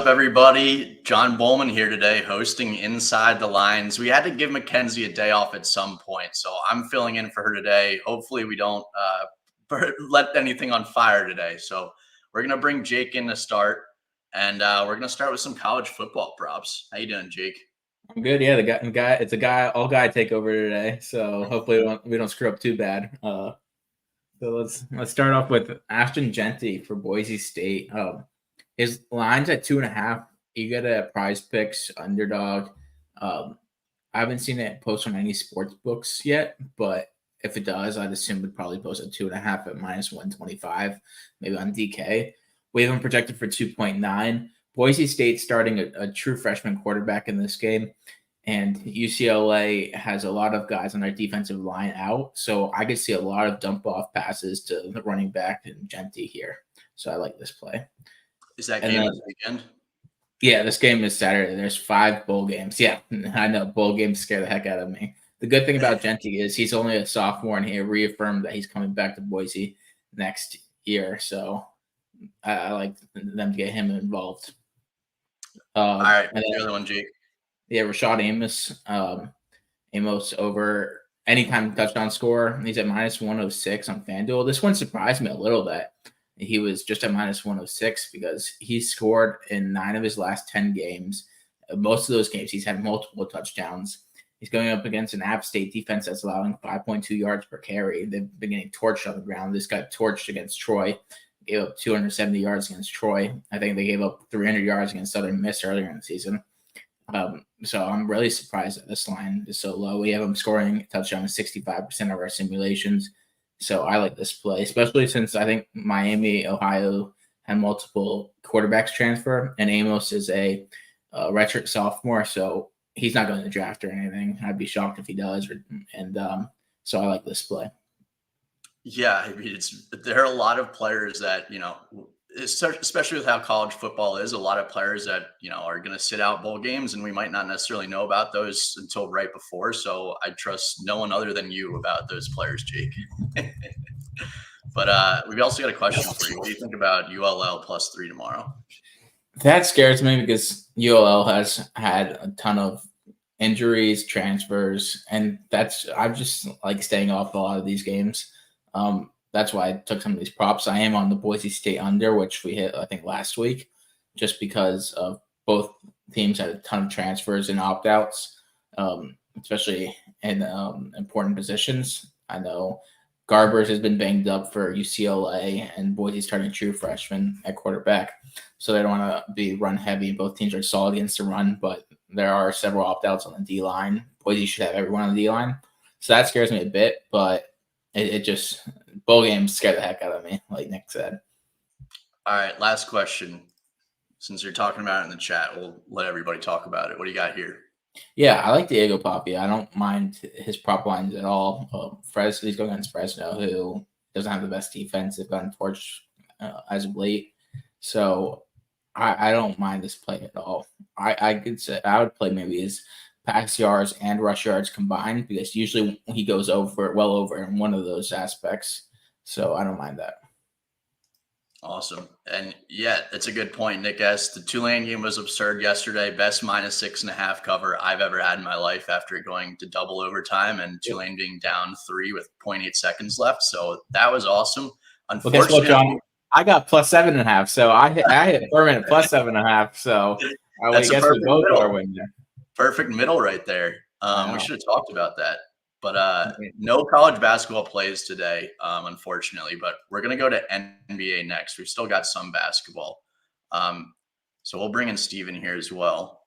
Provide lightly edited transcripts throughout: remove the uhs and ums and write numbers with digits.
everybody? John Bowman here today, hosting Inside the Lines. We had to give Mackenzie a day off at some point, so I'm filling in for her today. Hopefully, we don't let anything on fire today. So we're gonna bring Jake in to start, and we're gonna start with some college football props. How you doing, Jake? I'm good. Yeah, the guy. It's a all guy takeover today. So hopefully we don't screw up too bad. So let's start off with Ashton Genty for Boise State. His line's at 2.5. You get a Prize Picks underdog. I haven't seen it post on any sports books yet, but if it does, I'd assume it'd probably post at 2.5 at -125, maybe on DK. We have him projected for 2.9. Boise State starting a true freshman quarterback in this game, and UCLA has a lot of guys on their defensive line out, so I could see a lot of dump-off passes to the running back and Genty here. So I like this play. Is that game this weekend? Yeah, this game is Saturday. There's 5 bowl games. Yeah, I know bowl games scare the heck out of me. The good thing about Genty is he's only a sophomore, and he reaffirmed that he's coming back to Boise next year. So I like them to get him involved. All right, and the other one, Jake. Yeah, Rashad Amos. Amos over anytime touchdown score. He's at -106 on FanDuel. This one surprised me a little bit. He was just at -106 because he scored in 9 of his last 10 games. Most of those games, he's had multiple touchdowns. He's going up against an App State defense that's allowing 5.2 yards per carry. They've been getting torched on the ground. This got torched against Troy. Gave up 270 yards against Troy. I think they gave up 300 yards against Southern Miss earlier in the season. So I'm really surprised that this line is so low. We have them scoring a touchdown in 65% of our simulations. So I like this play, especially since I think Miami, Ohio had multiple quarterbacks transfer, and Amos is a redshirt sophomore, so he's not going to draft or anything. I'd be shocked if he does. So I like this play. Yeah, I mean, there are a lot of players that, especially with how college football is, a lot of players that, are going to sit out bowl games, and we might not necessarily know about those until right before. So I trust no one other than you about those players, Jake. But we've also got a question for you. What do you think about ULL +3 tomorrow? That scares me because ULL has had a ton of injuries, transfers, and I'm just like staying off a lot of these games. That's why I took some of these props. I am on the Boise State under, which we hit, I think, last week, just because of both teams had a ton of transfers and opt-outs, especially in important positions. I know Garbers has been banged up for UCLA, and Boise's starting a true freshman at quarterback, so they don't want to be run heavy. Both teams are solid against the run, but there are several opt-outs on the D-line. Boise should have everyone on the D-line, so that scares me a bit, but it just bowl games scare the heck out of me, like Nick said. All right, last question. Since you're talking about it in the chat, we'll let everybody talk about it. What do you got here? Yeah, I like Diego Papi. I don't mind his prop lines at all. He's going against Fresno, who doesn't have the best defense. They've gotten torched as of late. So I don't mind this play at all. I could say I would play maybe his pass yards and rush yards combined, because usually he goes well over in one of those aspects. So I don't mind that. Awesome. And yeah, that's a good point, Nick S. The Tulane game was absurd yesterday. Best -6.5 cover I've ever had in my life after going to double overtime and Tulane being down 3 with 0.8 seconds left. So that was awesome. Unfortunately, well, guess what, John? I got +7.5. So I hit permanent +7.5. So I guess we both are winning there. Perfect middle right there. We should have talked about that. But no college basketball plays today, unfortunately. But we're going to go to NBA next. We've still got some basketball. So we'll bring in Steven here as well.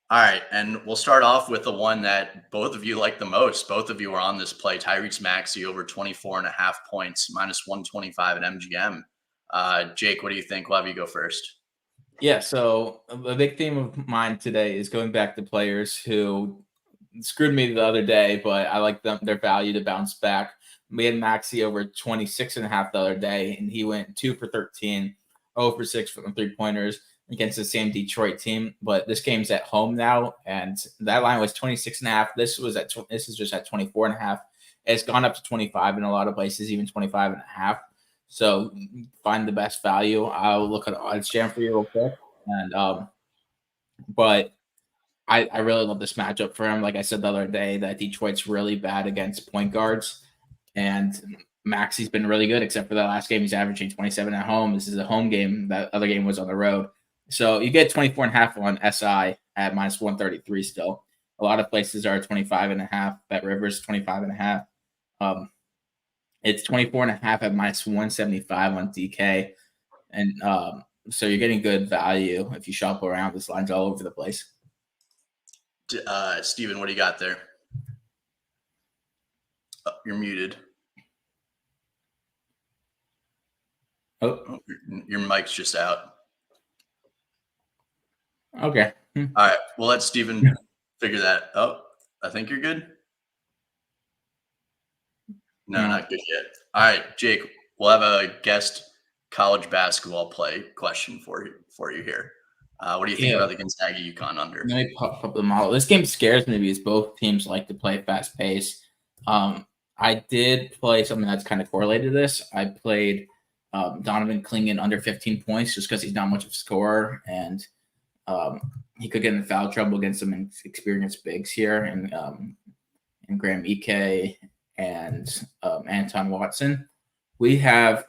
All right. And we'll start off with the one that both of you like the most. Both of you are on this play. Tyrese Maxey over 24.5 points, -125 at MGM. Jake, what do you think? We'll have you go first. Yeah, so a big theme of mine today is going back to players who screwed me the other day, but I like their value to bounce back. We had Maxey over 26.5 the other day, and he went 2 for 13, 0 for 6 from 3-pointers against the same Detroit team. But this game's at home now, and that line was 26.5. This is just at 24.5. It's gone up to 25 in a lot of places, even 25.5. So find the best value. I'll look at odds jam for you real quick. And but I really love this matchup for him. Like I said the other day, that Detroit's really bad against point guards, and Maxi's been really good, except for the last game. He's averaging 27 at home. This is a home game. That other game was on the road. So you get 24.5 on SI at minus 133 still. A lot of places are 25.5. Bet Rivers 25.5. It's 24.5 at minus 175 on DK. And so you're getting good value if you shop around. This line's all over the place. Steven, what do you got there? Oh, you're muted. Oh, your mic's just out. Okay. All right. We'll let Steven figure that. Oh, I think you're good. No, not good yet. All right, Jake, we'll have a guest college basketball play question for you here. What do you think about the Gonzaga UConn under? Let me pop up the model. This game scares me because both teams like to play fast pace. I did play something that's kind of correlated to this. I played Donovan Clingan under 15 points just because he's not much of a scorer, and he could get in foul trouble against some experienced bigs here, and Graham Ike and Anton Watson. We have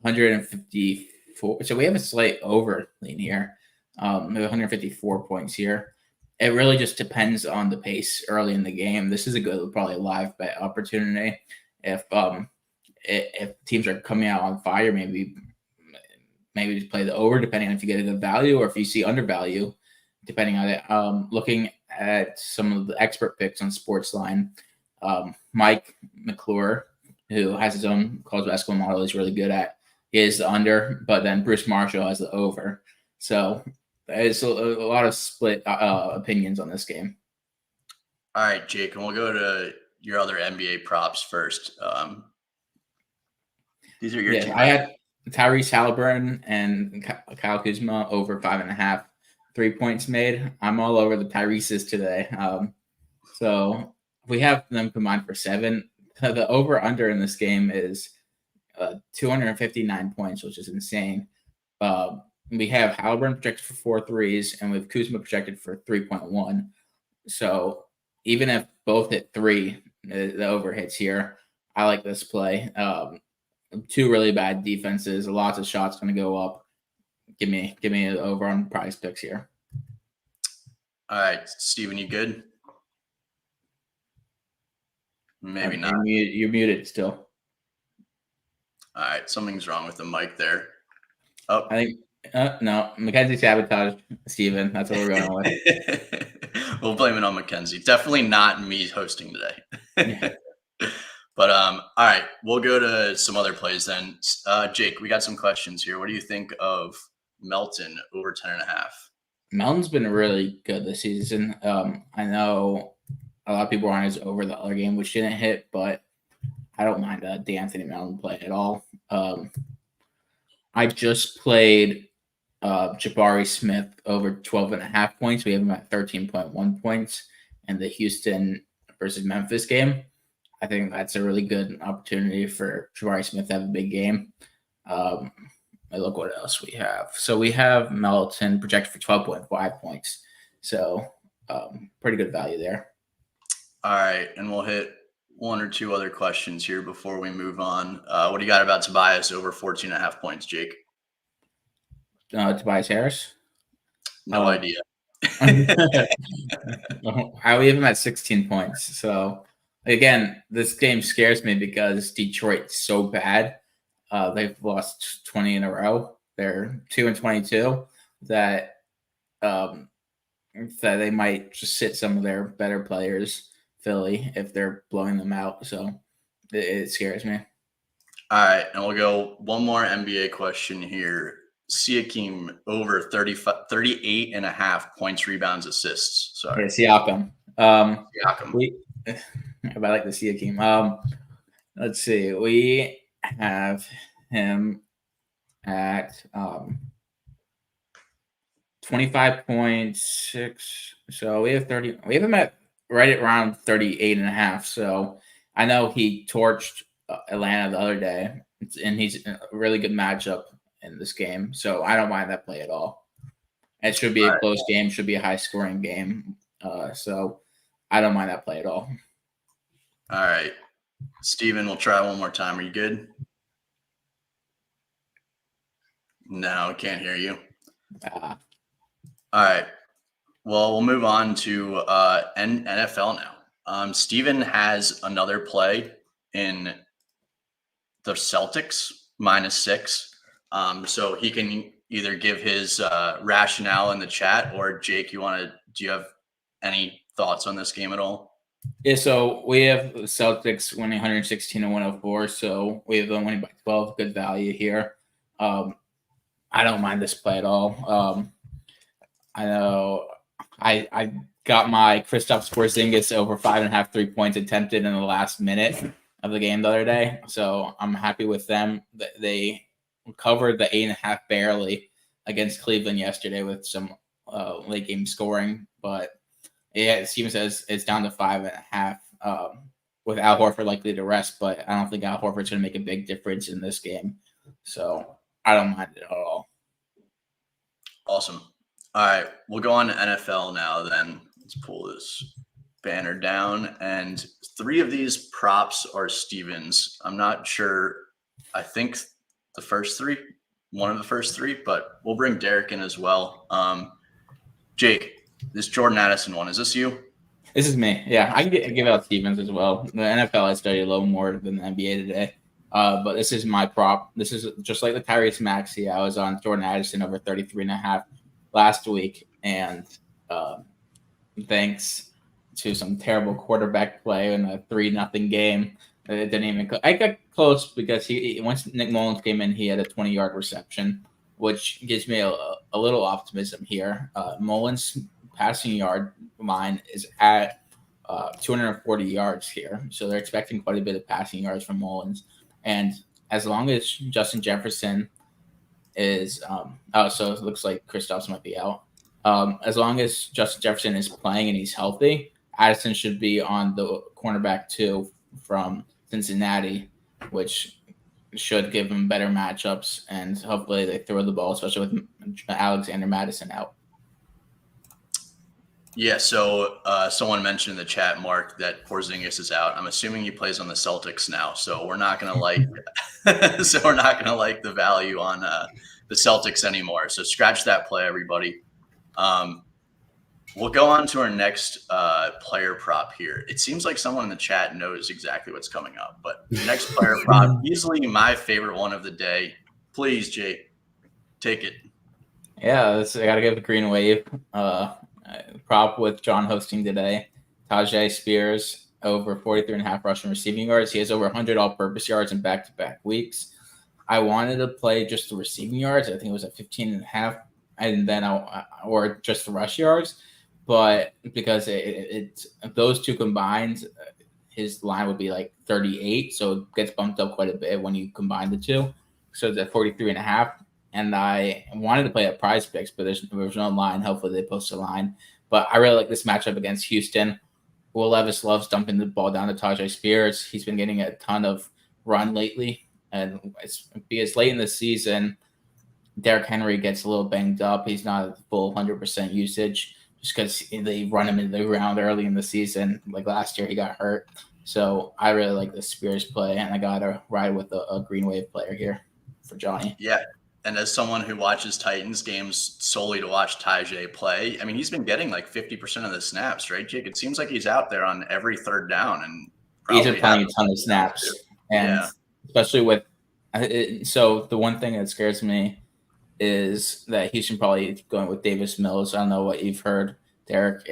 154. So we have a slight over lean here. We have 154 points here. It really just depends on the pace early in the game. This is a good, probably live bet opportunity. If teams are coming out on fire, maybe just play the over, depending on if you get a good value or if you see undervalue, depending on it. Looking at some of the expert picks on Sportsline, Mike McClure, who has his own college basketball model, he's really good at, is the under, but then Bruce Marshall has the over. So there's a lot of split opinions on this game. All right, Jake, and we'll go to your other NBA props first. These are your two. I had Tyrese Halliburton and Kyle Kuzma over 5.5 3 points made. I'm all over the Tyrese's today. So we have them combined for 7. The over under in this game is 259 points, which is insane. We have Halliburton projected for 4 threes, and we have Kuzma projected for 3.1. So even if both hit 3, the over hits here. I like this play. 2 really bad defenses, lots of shots going to go up. Give me an over on prize picks here. All right, Steven, you good? Maybe not. You're muted still. All right, something's wrong with the mic there. Oh, I think no, Mackenzie sabotaged Steven. That's what we're going with. We'll blame it on Mackenzie. Definitely not me hosting today. But all right, we'll go to some other plays then. Jake, we got some questions here. What do you think of Melton over 10.5? Melton's been really good this season. I know a lot of people are on his over the other game, which didn't hit, but I don't mind D'Anthony Melton play at all. I just played Jabari Smith over 12.5 points. We have him at 13.1 points in the Houston versus Memphis game. I think that's a really good opportunity for Jabari Smith to have a big game. Look what else we have. So we have Melton projected for 12.5 points. So pretty good value there. All right, and we'll hit 1 or 2 other questions here before we move on. What do you got about Tobias over 14.5 points, Jake? Tobias Harris? No idea. We have him at 16 points. So again, this game scares me because Detroit's so bad. They've lost 20 in a row. They're 2-22. That they might just sit some of their better players, Philly, if they're blowing them out. So it scares me. All right, and we'll go one more NBA question here. Siakam over 38.5 points, rebounds, assists. Sorry. Siakam. Siakam. I like the Siakam. Let's see. We have him at 25.6. So we have 30. We have him at right around 38.5. So I know he torched Atlanta the other day, and he's a really good matchup in this game. So I don't mind that play at all. It should be a close game, should be a high-scoring game. So I don't mind that play at all. All right. Steven, we'll try one more time. Are you good? No, I can't hear you. All right. Well, we'll move on to NFL now. Steven has another play in the Celtics -6. So he can either give his rationale in the chat, or Jake, do you have any thoughts on this game at all? Yeah, so we have the Celtics winning 116 to 104. So we have them winning by 12. Good value here. I don't mind this play at all. I know I got my Kristaps Porzingis over 5.5 3-points attempted in the last minute of the game the other day. So I'm happy with them. They covered the 8.5 barely against Cleveland yesterday with some late game scoring. But yeah, Steven says it's down to 5.5 with Al Horford likely to rest. But I don't think Al Horford's going to make a big difference in this game. So I don't mind it at all. Awesome. All right, we'll go on to NFL now then. Let's pull this banner down. And 3 of these props are Steven's. I'm not sure. I think the first 3, one of the first 3, but we'll bring Derek in as well. Jake, this Jordan Addison one, is this you? This is me. Yeah, I can give out Stevens as well. The NFL I studied a little more than the NBA today. But this is my prop. This is just like the Tyrese Maxey. I was on Jordan Addison over 33.5 last week. And thanks to some terrible quarterback play in a 3-0 game, it didn't even – I got close because once Nick Mullins came in, he had a 20-yard reception, which gives me a little optimism here. Mullins' passing yard line is at 240 yards here. So they're expecting quite a bit of passing yards from Mullins. And as long as Justin Jefferson is so it looks like Kristaps might be out. As long as Justin Jefferson is playing and he's healthy, Addison should be on the cornerback 2 from Cincinnati, which should give him better matchups, and hopefully they throw the ball, especially with Alexander Mattison out. Yeah, so someone mentioned in the chat, Mark, that Porzingis is out. I'm assuming he plays on the Celtics now, so we're not going to like the value on the Celtics anymore. So scratch that play, everybody. We'll go on to our next player prop here. It seems like someone in the chat knows exactly what's coming up, but the next player prop, easily my favorite one of the day. Please, Jake, take it. Yeah, I got to give the green wave. Prop with John hosting today. Tajay Spears over 43.5 rushing receiving yards. He has over 100 all-purpose yards in back-to-back weeks. I wanted to play just the receiving yards. I think it was at 15.5, and then or just the rush yards. But because it's those two combined, his line would be like 38, so it gets bumped up quite a bit when you combine the two. So it's at 43.5. And I wanted to play at Prize Picks, but there was no line. Hopefully they post a line. But I really like this matchup against Houston. Will Levis loves dumping the ball down to Tajay Spears. He's been getting a ton of run lately. And because late in the season, Derrick Henry gets a little banged up. He's not at full 100% usage just because they run him into the ground early in the season. Like last year, he got hurt. So I really like the Spears play, and I got to ride with a Green Wave player here for Johnny. Yeah. And as someone who watches Titans games solely to watch Tajay play, I mean, he's been getting like 50% of the snaps, right, Jake? It seems like he's out there on every third down, and he's been playing a ton of snaps, and especially with. So the one thing that scares me is that Houston probably going with Davis Mills. I don't know what you've heard, Derek.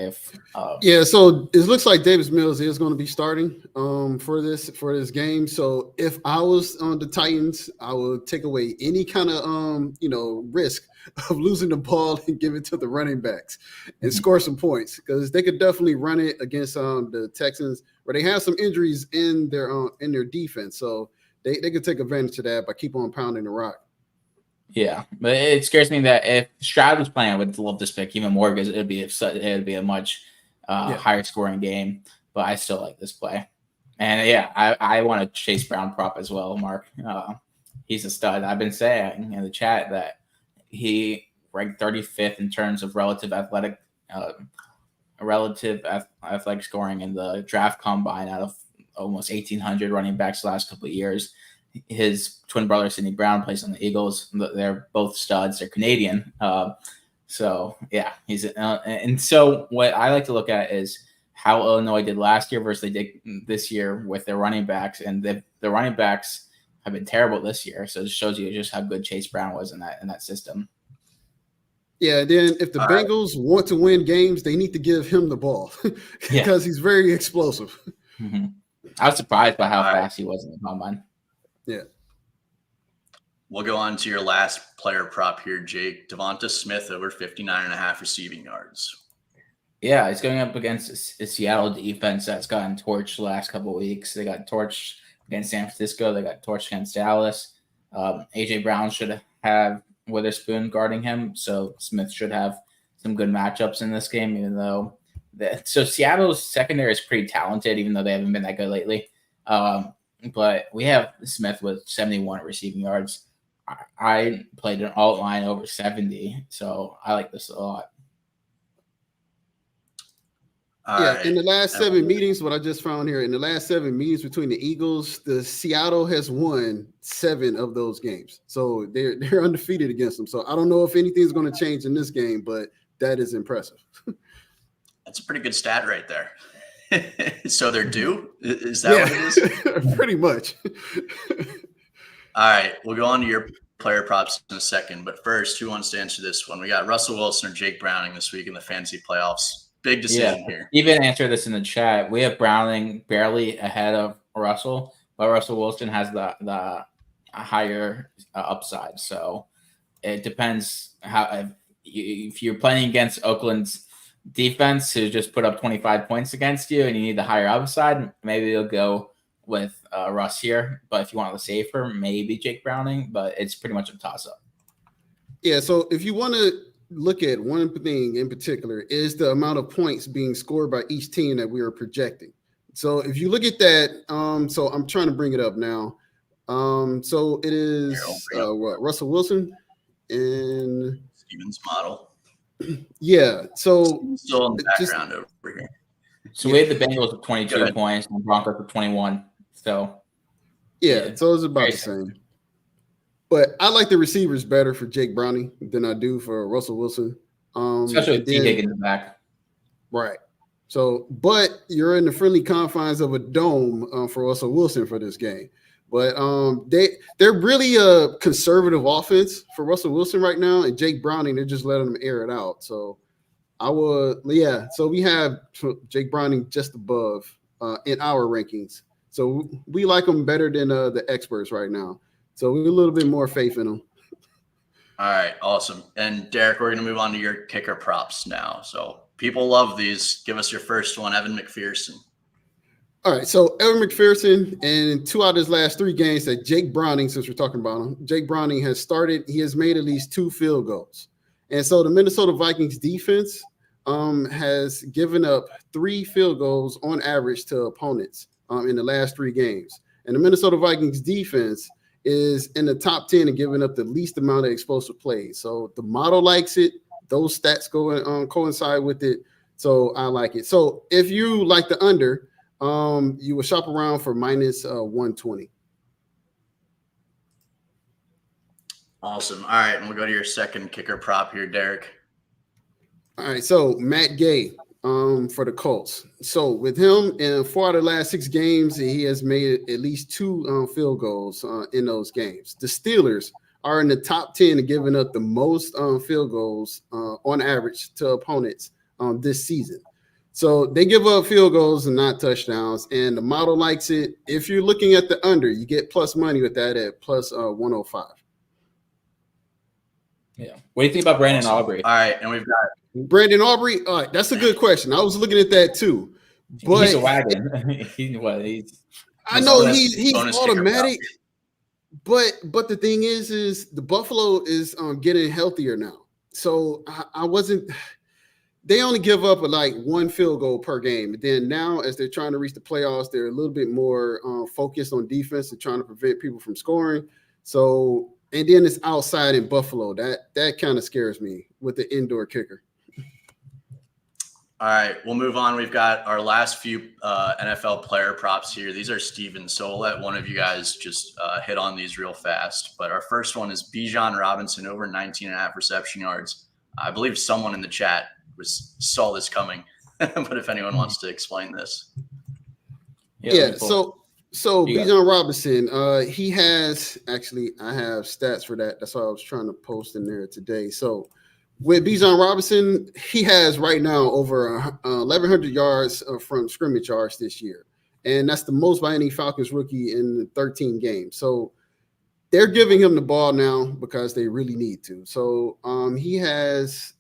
So it looks like Davis Mills is going to be starting for this game. So if I was on the Titans, I would take away any kind of risk of losing the ball and give it to the running backs and score some points, because they could definitely run it against the Texans, where they have some injuries in their defense. So they could take advantage of that by keep on pounding the rock. Yeah, but it scares me that if Stroud was playing, I would love this pick even more because it'd be a much higher scoring game. But I still like this play. And yeah, I want a Chase Brown prop as well, Mark. He's a stud. I've been saying in the chat that he ranked 35th in terms of relative athletic scoring in the draft combine out of almost 1,800 running backs the last couple of years. His twin brother, Sidney Brown, plays on the Eagles. They're both studs. They're Canadian. So, yeah, he's and so what I like to look at is how Illinois did last year versus they did this year with their running backs. And the running backs have been terrible this year. So it shows you just how good Chase Brown was in that system. Yeah, then if the Bengals want to win games, they need to give him the ball because he's very explosive. Mm-hmm. I was surprised by how fast he was in the combine. Yeah. We'll go on to your last player prop here, Jake. Devonta Smith over 59.5 receiving yards. Yeah, he's going up against a Seattle defense that's gotten torched the last couple of weeks. They got torched against San Francisco. They got torched against Dallas. A.J. Brown should have Witherspoon guarding him, so Smith should have some good matchups in this game, even though so Seattle's secondary is pretty talented, even though they haven't been that good lately. But we have Smith with 71 receiving yards. I played an alt line over 70, so I like this a lot. In the last 7 meetings, what I just found here, in the last 7 meetings between the Eagles, the Seattle has won 7 of those games. So they're undefeated against them. So I don't know if anything's going to change in this game, but that is impressive. That's a pretty good stat right there. So they're due? Is that what it is? Pretty much. All right, we'll go on to your player props in a second. But first, who wants to answer this one? We got Russell Wilson or Jake Browning this week in the fantasy playoffs. Big decision here. Even answer this in the chat. We have Browning barely ahead of Russell, but Russell Wilson has the higher upside. So it depends how if you're playing against Oakland's defense who just put up 25 points against you and you need the higher upside, maybe you'll go with Russ here. But if you want the safer, maybe Jake Browning, but it's pretty much a toss-up. Yeah, so if you want to look at one thing in particular is the amount of points being scored by each team that we are projecting. So if you look at that, so I'm trying to bring it up now. So it is Russell Wilson and Stevens model. Yeah. So still in the background over here. So we have the Bengals with 22 points and the Broncos with 21. So so it's about the same. But I like the receivers better for Jake Browning than I do for Russell Wilson. Especially with T. Higgins back. Right. So, but you're in the friendly confines of a dome for Russell Wilson for this game. But they're really a conservative offense for Russell Wilson right now. And Jake Browning, they're just letting him air it out. So I would, so we have Jake Browning just above in our rankings. So we like him better than the experts right now. So we have a little bit more faith in him. All right, awesome. And Derek, we're going to move on to your kicker props now. So people love these. Give us your first one, Evan McPherson. All right, so Evan McPherson, and 2 out of his last 3 games that Jake Browning, since we're talking about him, Jake Browning has started. He has made at least 2 field goals. And so the Minnesota Vikings defense has given up 3 field goals on average to opponents in the last 3 games. And the Minnesota Vikings defense is in the top 10 and giving up the least amount of explosive plays. So the model likes it. Those stats coincide with it. So I like it. So if you like the under, you will shop around for minus 120. Awesome. All right, and we'll go to your second kicker prop here, Derek. All right, so Matt Gay for the Colts. So with him in 4 out of the last 6 games, he has made at least 2 field goals in those games. The Steelers are in the top 10 of giving up the most field goals on average to opponents this season. So they give up field goals and not touchdowns, and the model likes it. If you're looking at the under, you get plus money with that at plus 105. Yeah. What do you think about Brandon Aubrey? All right, and we've got Brandon Aubrey. All right, that's a good question. I was looking at that too. But he's a wagon. I know he's automatic. But the thing is the Buffalo is getting healthier now. So I wasn't. they only give up like one field goal per game. And then now, as they're trying to reach the playoffs, they're a little bit more focused on defense and trying to prevent people from scoring. So, and then it's outside in Buffalo. That kind of scares me with the indoor kicker. All right, we'll move on. We've got our last few NFL player props here. These are Steven, so we'll let one of you guys just hit on these real fast. But our first one is Bijan Robinson, over 19.5 reception yards. I believe someone in the chat saw this coming, but if anyone wants to explain this. Yeah, so Bijan Robinson, he has actually, I have stats for that. That's why I was trying to post in there today. So with Bijan Robinson, he has right now over 1,100 yards from scrimmage yards this year. And that's the most by any Falcons rookie in 13 games. So they're giving him the ball now because they really need to. So he has,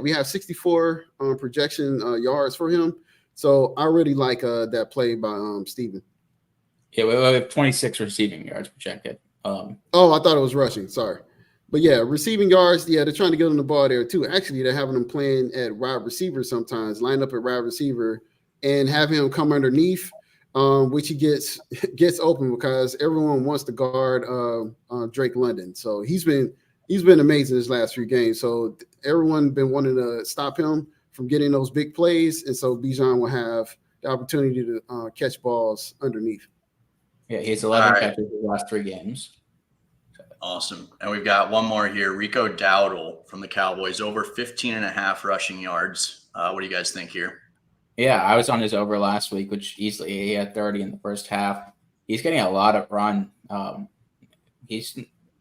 we have 64 projection yards for him. So I really like that play by Steven. Yeah, we have 26 receiving yards projected. I thought it was rushing. Sorry. But yeah, receiving yards, yeah, they're trying to get him the ball there too. Actually, they're having him playing at wide receiver sometimes, line up at wide receiver and have him come underneath, which he gets open because everyone wants to guard Drake London. So he's been amazing his last few games. So everyone been wanting to stop him from getting those big plays, and so Bijan will have the opportunity to catch balls underneath. Yeah, he has 11 catches in the last 3 games. Awesome. And we've got one more here. Rico Dowdle from the Cowboys, over 15.5 rushing yards. What do you guys think here? Yeah, I was on his over last week, which easily he had 30 in the first half. He's getting a lot of run. He's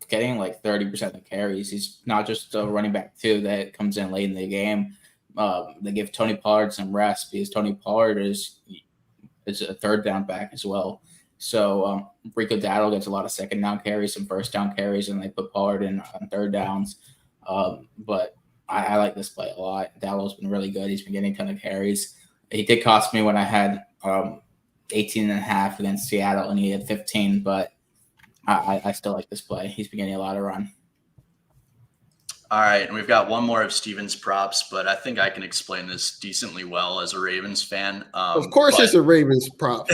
getting like 30% of the carries. He's not just a running back too that comes in late in the game. They give Tony Pollard some rest because Tony Pollard is a third down back as well. So Rico Dowdle gets a lot of second down carries, some first down carries, and they put Pollard in on third downs. But I like this play a lot. Dowdle's been really good. He's been getting a ton of carries. He did cost me when I had 18.5 against Seattle, and he had 15. But I still like this play. He's been getting a lot of run. All right, and we've got one more of Steven's props, but I think I can explain this decently well as a Ravens fan. Of course, it's a Ravens prop.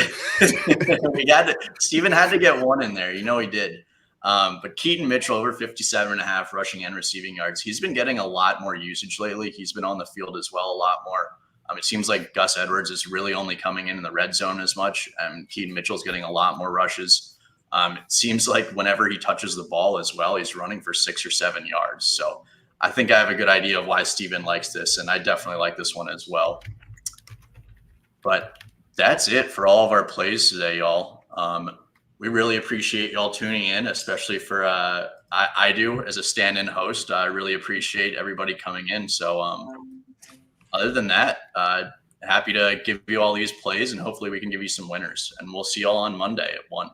Steven had to get one in there. You know he did. But Keaton Mitchell, over 57.5 rushing and receiving yards. He's been getting a lot more usage lately. He's been on the field as well a lot more. It seems like Gus Edwards is really only coming in the red zone as much, and Keaton Mitchell's getting a lot more rushes. It seems like whenever he touches the ball as well, he's running for 6 or 7 yards. So I think I have a good idea of why Steven likes this, and I definitely like this one as well. But that's it for all of our plays today, y'all. We really appreciate y'all tuning in, especially for I do as a stand-in host. I really appreciate everybody coming in. So other than that, happy to give you all these plays, and hopefully we can give you some winners. And we'll see y'all on Monday at 1.